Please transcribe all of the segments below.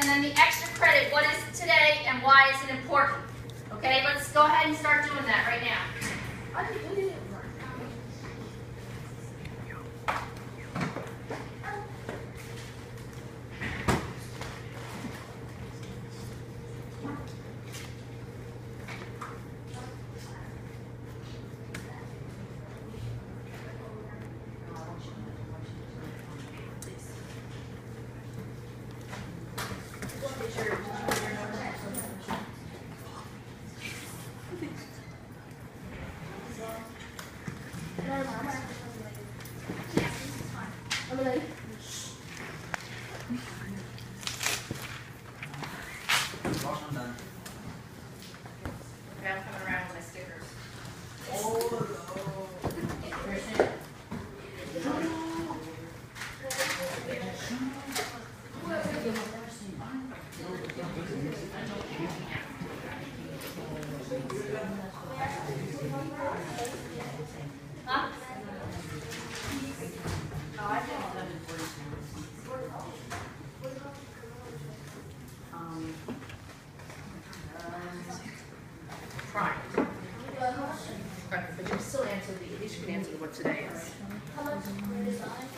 and then the extra credit. What is it today, and why is it important? Okay, let's go ahead and start doing that right now. I'm coming around with my stickers. Huh? Oh, I did 11:42. Trying. But you can still answer at least you can answer what today is. How much for design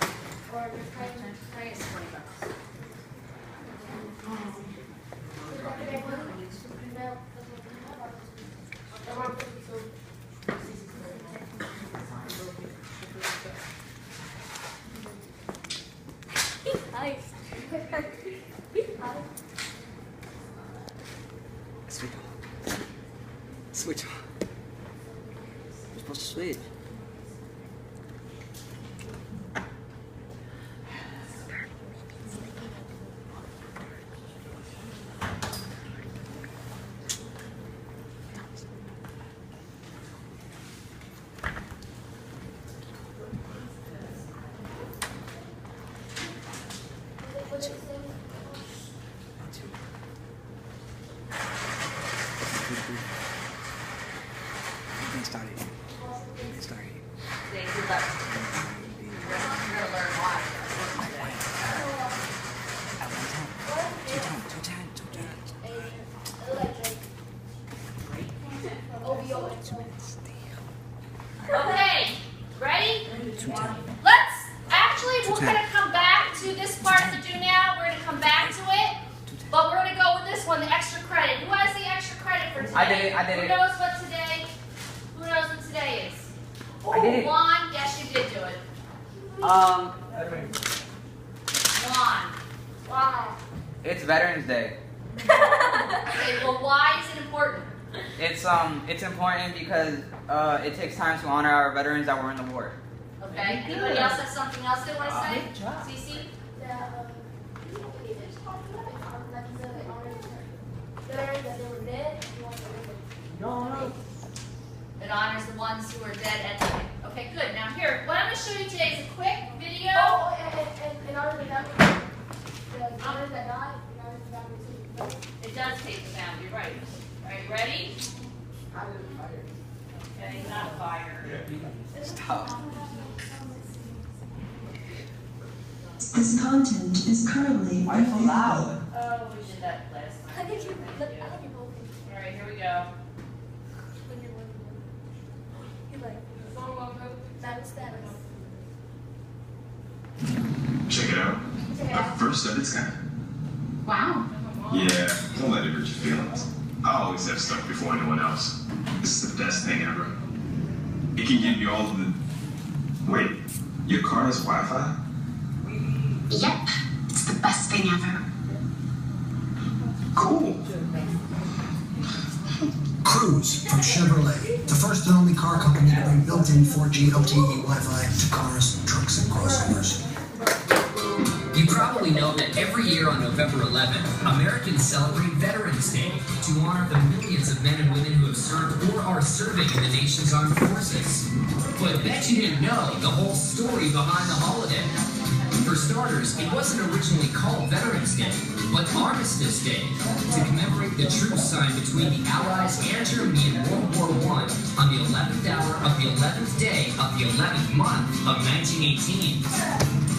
or Today is $20. Switch on. You're supposed to switch. Today's 11. You're gonna learn why. Okay, ready? We're going to come back to this part to do now. We're going to come back to it. But we're going to go with this one, the extra credit. Who has the extra credit for today? I did it. Who knows what today? Who knows what today is? I did it. Juan, yes, you did do it. Juan. It's Veterans Day. Okay, well, why is it important? It's important because it takes time to honor our veterans that were in the war. Okay. Anybody else have something else they want to say? Cece? No. It honors the ones who are dead and living. Okay, good. Now here, what I'm going to show you today is a quick video. Oh, and honor the family. Honor that died. Honor the family too. It does take the sound. You're right. All right, ready? Okay, not a fire. Stop. This content is currently Why so loud? Oh, we did that last time. I think you look. All right, here we go. Status. Check it out. A first of its kind. Wow. Yeah, don't let it hurt your feelings. I always have stuff before anyone else. This is the best thing ever. It can give you all of the... Wait, your car has Wi-Fi? Yep, it's the best thing ever. Cool. Cruise from Chevrolet, the first and only car company to bring built-in 4G LTE Wi-Fi to cars, trucks, and crossovers. You probably know that every year on November 11th, Americans celebrate Veterans Day to honor the millions of men and women who have served or are serving in the nation's armed forces. But bet you didn't know the whole story behind the holiday. For starters, it wasn't originally called Veterans Day, but Armistice Day, to commemorate the truce signed between the Allies and Germany in World War I on the 11th hour of the 11th day of the 11th month of 1918.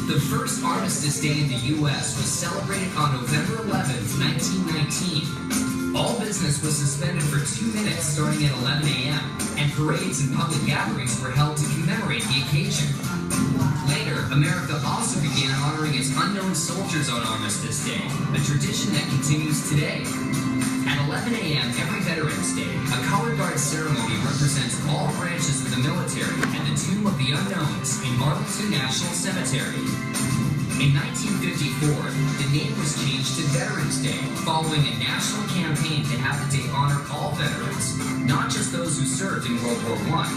The first Armistice Day in the U.S. was celebrated on November 11th, 1919. All business was suspended for 2 minutes starting at 11 a.m., and parades and public gatherings were held to commemorate the occasion. Later, America also began honoring its unknown soldiers on Armistice Day, a tradition that continues today. At 11 a.m. every Veterans Day, a color guard ceremony represents all branches of the military at the Tomb of the Unknowns in Arlington National Cemetery. In 1954, the name was changed to Veterans Day, following a national campaign to have the day honor all veterans, not just those who served in World War I.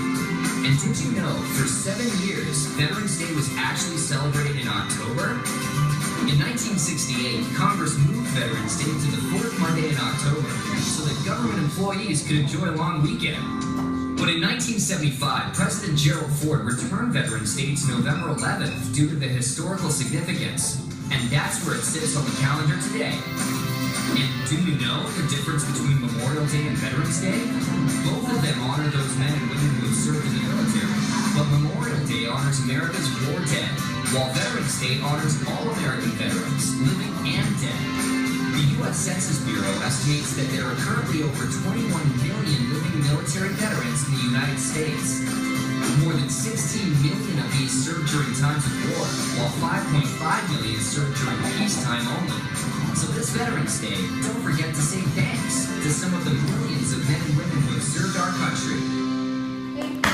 And did you know, for 7 years, Veterans Day was actually celebrated in October? In 1968, Congress moved Veterans Day to the 4th Monday in October, so that government employees could enjoy a long weekend. But in 1975, President Gerald Ford returned Veterans Day to November 11th due to the historical significance, and that's where it sits on the calendar today. And do you know the difference between Memorial Day and Veterans Day? Both of them honor those men and women who have served in the military, but Memorial Day honors America's war dead, while Veterans Day honors all American veterans, living and dead. The U.S. Census Bureau estimates that there are currently over 21 million living military veterans in the United States. More than 16 million of these served during times of war, while 5.5 million served during peacetime only. So this Veterans Day, don't forget to say thanks to some of the millions of men and women who have served our country. Thank you.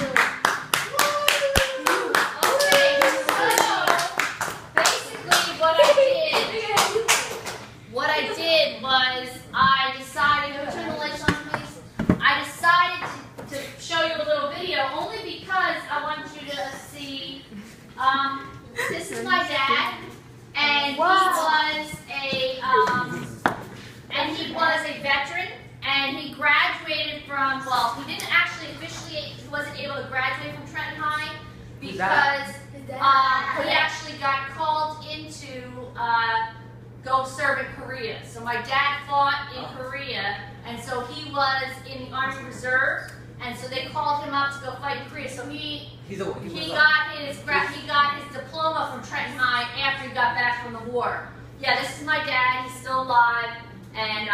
Okay, so basically what I did was I decided, can we turn the lights on please? I decided to show you a little video only because I want you to see, this is my dad, and he was a veteran, and he graduated from, well, he didn't actually officially, he wasn't able to graduate from Trenton High because he actually got called in to go serve in Korea. So my dad fought in Korea, and so he was in the Army Reserve, and so they called him up to go fight in Korea. So he got his diploma from Trenton High after he got back from the war. Yeah, this is my dad. He's still alive, and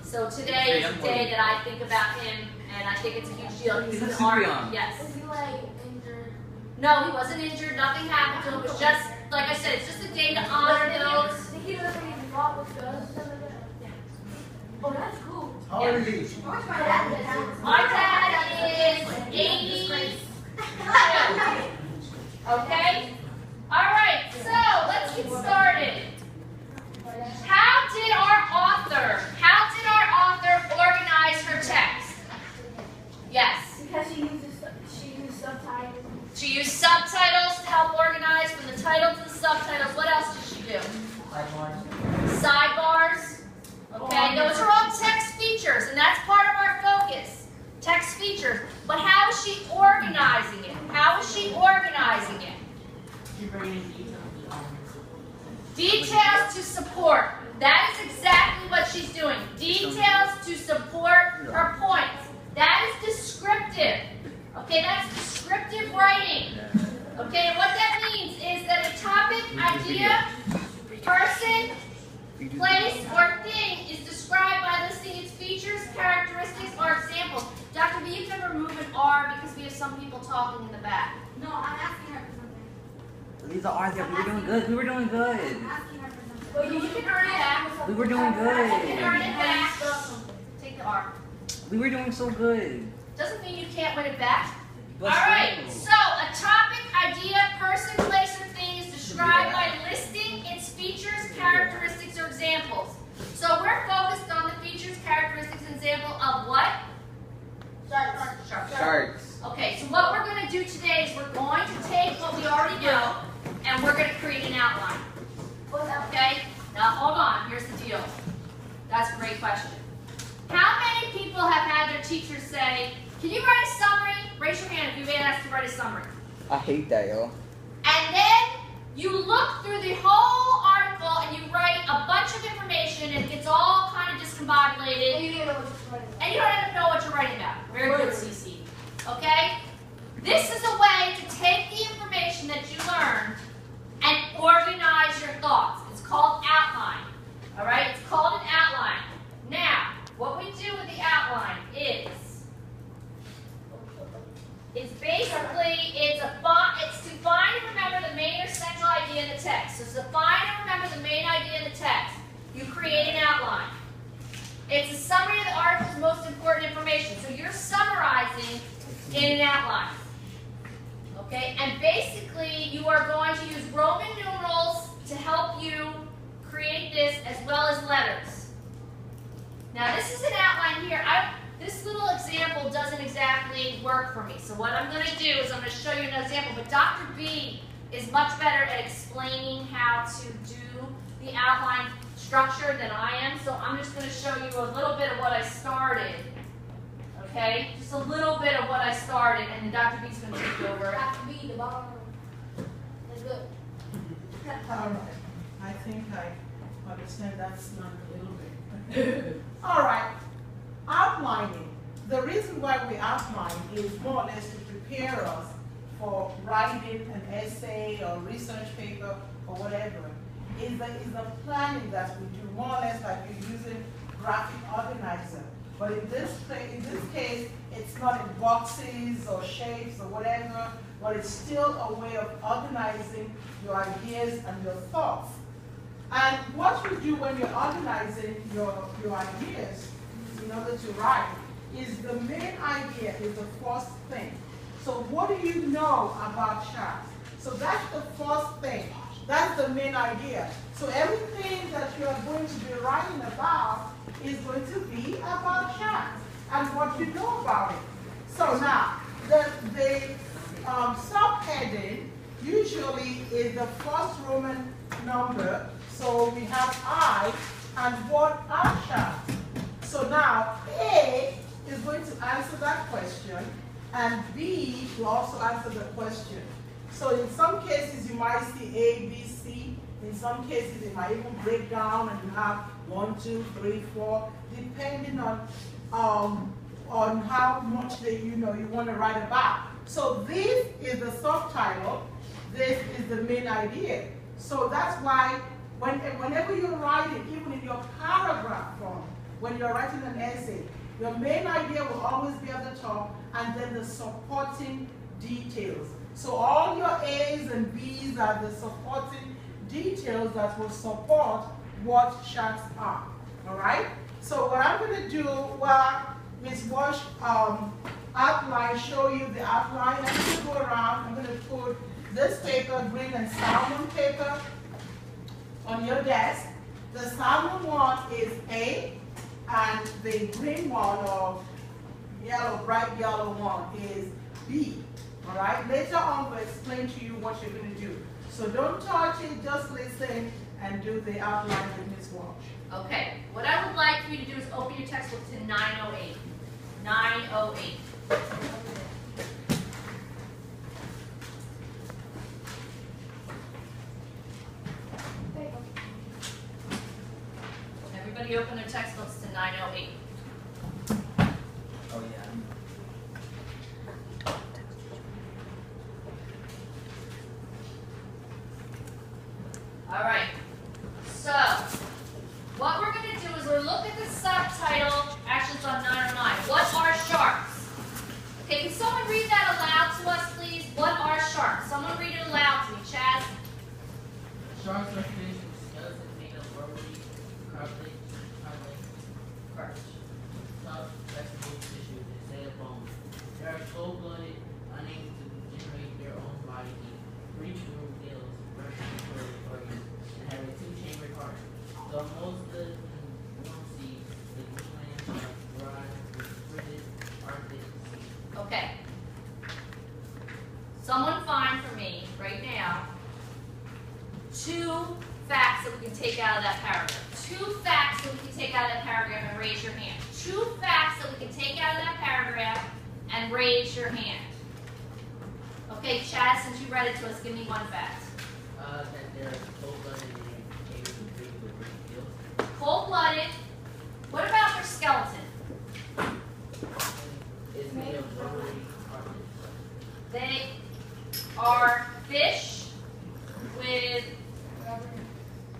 so today is the day that I think about him, and I think it's a huge deal. He's in the Army. Yes. Was he like injured? No, he wasn't injured. Nothing happened to him. It was just, like I said, it's just a day to honor those. Did he ever fought with guns? Oh, that's cool. How old is he? My dad is 82. Okay? Alright, so let's get started. How did our author organize her text? Yes. Because she used subtitles. She used subtitles to help organize from the title to the subtitles. What else did she do? Sidebars. Okay, those are all text features, and that's part of our focus. Text features. But how is she organizing it? How is she organizing it? Details to support. That is exactly what she's doing. Details to support her points. That is descriptive. Okay, that's descriptive writing. Okay, what that means is that a topic, idea, person, place, or thing is described by listing its features, characteristics, or examples. Dr. B, you can remove an R because we have some people talking in the back. No, I'm asking her for something. These are ours. We were doing good. We were doing good. I'm asking her for something. Well, you can earn it back. We were doing You can good. earn it back. Take the R. We were doing so good. Doesn't mean you can't win it back. But All right, still. so a topic, idea, person, place, or thing is described by listing its features, characteristics, or examples. So we're focused on the features, characteristics, and example of what? Sharks. Okay, so what we're going to do today is we're going to take what we already know, and we're going to create an outline. Okay? Now hold on, here's the deal. That's a great question. How many people have had their teachers say, can you write a summary? Raise your hand if you've been asked to write a summary. I hate that, yo. And then you look through the whole article and you write a bunch of information and it gets all kind of discombobulated. And you don't even know what you're writing about. Very good, CC. Okay? This is a way to take the information that you learned and organize So to define and remember the main idea in the text, you create an outline. It's a summary of the article's most important information. So you're summarizing in an outline. Okay, and basically you are going to use Roman numerals to help you create this as well as letters. Now this is an outline here. This little example doesn't exactly work for me. So what I'm going to do is I'm going to show you an example. But Dr. B is much better at explaining how to do the outline structure than I am. So I'm just going to show you a little bit of what I started. Okay? Just a little bit of what I started, and then Dr. B is going to take over. Dr. B, the bottom. That's good. All right. I think I understand that's not a little bit. All right. Outlining. The reason why we outline is more or less to prepare us for writing an essay or research paper or whatever. Is the planning that we do, more or less like you're using graphic organizer. But in this case, it's not in boxes or shapes or whatever, but it's still a way of organizing your ideas and your thoughts. And what you do when you're organizing your ideas in order to write is the main idea is the first thing. So what do you know about charts? So that's the first thing. That's the main idea. So everything that you are going to be writing about is going to be about charts and what you know about it. So now, the subheading usually is the first Roman number. So we have I, and what are charts? So now, A is going to answer that question, and B will also answer the question. So in some cases, you might see A, B, C. In some cases, it might even break down and you have 1, 2, 3, 4, depending on how much you want to write about. So this is the subtitle. This is the main idea. So that's why whenever you're writing, even in your paragraph form, when you're writing an essay, your main idea will always be at the top, and then the supporting details. So all your A's and B's are the supporting details that will support what charts are. All right? So what I'm going to do, Ms. Walsh outline, show you the outline. I'm going to go around. I'm going to put this paper, green and salmon paper, on your desk. The salmon one is A, and the green one or yellow, bright yellow one is B. All right? Later on, we'll explain to you what you're going to do. So don't touch it, just listen and do the outline with Ms. Walsh. Okay, what I would like for you to do is open your textbook to 908. 908. Everybody open their textbooks to 908. Oh yeah. All right, so what we're going to do is we'll look at the subtitle, actually it's on 909, what are sharks? Okay, can someone read that aloud to us, please? What are sharks? Someone read it aloud to me, Chaz. Sharks are fish with skeletons made of rubbery, cartilage, soft vegetable tissue instead of bone. They are cold-blooded, unable to generate their own body heat, breach through gills, respiratory organs, and have a two-chambered heart. Though most live in warm seas, the Greenland shark thrives in frigid Arctic seas. Okay. Someone find for me, right now, 2 facts that we can take out of that paragraph. 2 facts that we can take out of that paragraph and raise your hand. 2 facts that we can take out of that paragraph and raise your hand. Okay, Chad, since you read it to us, give me 1 fact. That they're cold-blooded.